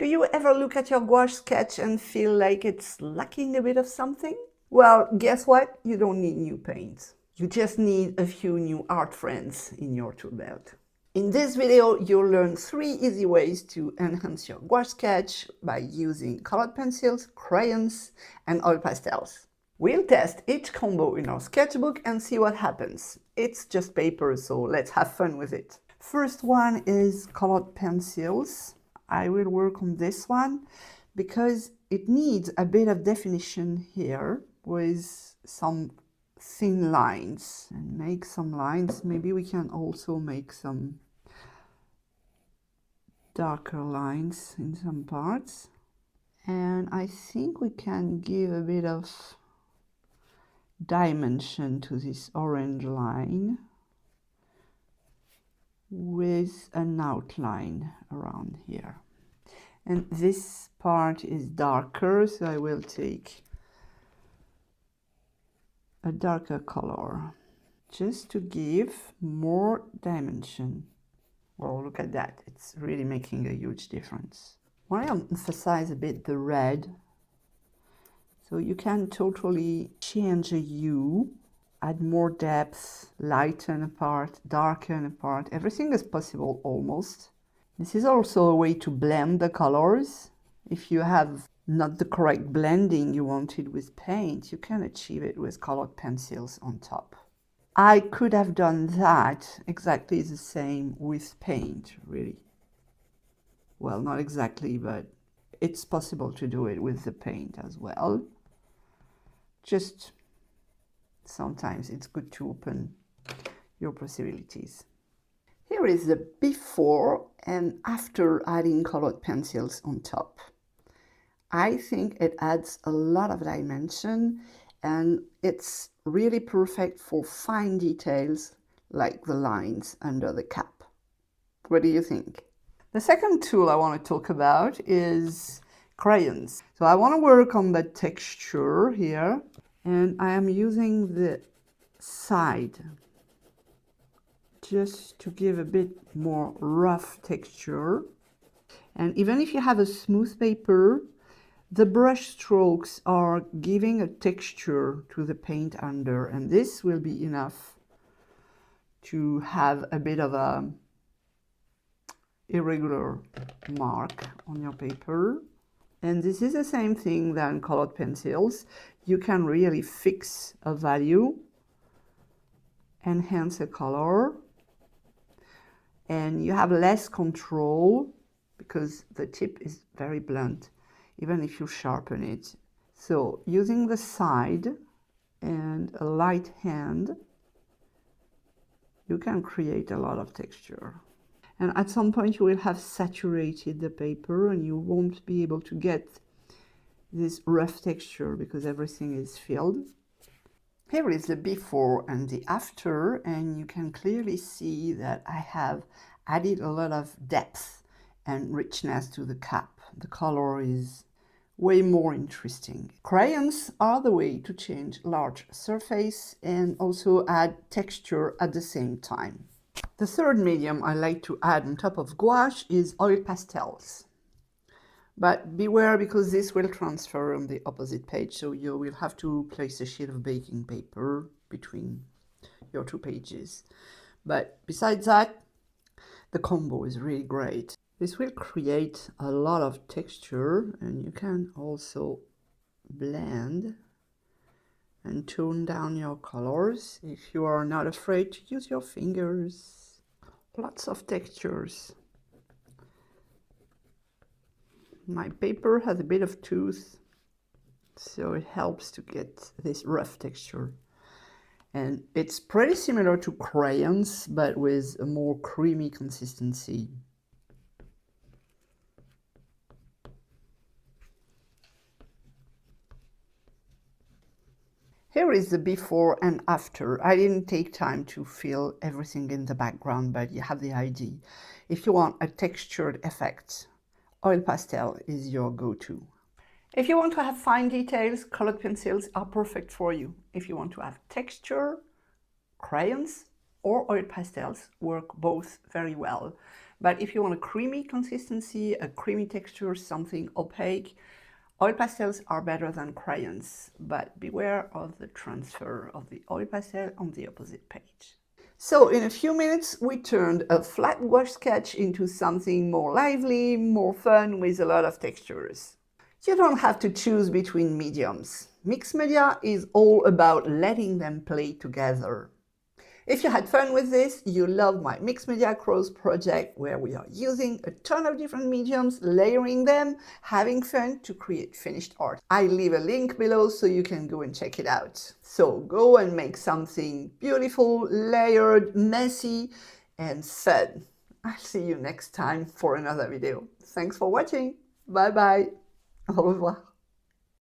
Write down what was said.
Do you ever look at your gouache sketch and feel like it's lacking a bit of something? Well, guess what? You don't need new paint. You just need a few new art friends in your tool belt. In this video, you'll learn 3 easy ways to enhance your gouache sketch by using colored pencils, crayons, and oil pastels. We'll test each combo in our sketchbook and see what happens. It's just paper, so let's have fun with it. First one is colored pencils. I will work on this one because it needs a bit of definition here with some thin lines, and make some lines. Maybe we can also make some darker lines in some parts, and I think we can give a bit of dimension to this orange line with an outline around here. And this part is darker, so I will take a darker color just to give more dimension. Oh, look at that, it's really making a huge difference. I want to emphasize a bit the red, so you can totally change a hue, add more depth, lighten a part, darken a part. Everything is possible almost. This is also a way to blend the colors. If you have not the correct blending you wanted with paint, you can achieve it with colored pencils on top. I could have done that exactly the same with paint, really. Well, not exactly, but it's possible to do it with the paint as well. Just sometimes it's good to open your possibilities. Here is the before and after adding colored pencils on top. I think it adds a lot of dimension, and it's really perfect for fine details like the lines under the cap. What do you think? The second tool I want to talk about is crayons. So I want to work on the texture here, and I am using the side just to give a bit more rough texture. And even if you have a smooth paper, the brush strokes are giving a texture to the paint under, and this will be enough to have a bit of a irregular mark on your paper. And this is the same thing than colored pencils. You can really fix a value, enhance a color, and you have less control because the tip is very blunt, even if you sharpen it. So using the side and a light hand, you can create a lot of texture. And at some point you will have saturated the paper and you won't be able to get this rough texture because everything is filled. Here is the before and the after, and you can clearly see that I have added a lot of depth and richness to the cap. The color is way more interesting. Crayons are the way to change large surface and also add texture at the same time. The third medium I like to add on top of gouache is oil pastels. But beware, because this will transfer on the opposite page, so you will have to place a sheet of baking paper between your 2 pages. But besides that, the combo is really great. This will create a lot of texture, and you can also blend and tone down your colors if you are not afraid to use your fingers. Lots of textures. My paper has a bit of tooth, so it helps to get this rough texture. And it's pretty similar to crayons, but with a more creamy consistency. Here is the before and after. I didn't take time to fill everything in the background, but you have the idea. If you want a textured effect, oil pastel is your go-to. If you want to have fine details, colored pencils are perfect for you. If you want to have texture, crayons or oil pastels work both very well. But if you want a creamy consistency, a creamy texture, something opaque, oil pastels are better than crayons, but beware of the transfer of the oil pastel on the opposite page. So in a few minutes, we turned a flat gouache sketch into something more lively, more fun, with a lot of textures. You don't have to choose between mediums. Mixed media is all about letting them play together. If you had fun with this, you love my Mixed Media Cross project, where we are using a ton of different mediums, layering them, having fun to create finished art. I leave a link below so you can go and check it out. So go and make something beautiful, layered, messy, and fun. I'll see you next time for another video. Thanks for watching. Bye bye. Au revoir.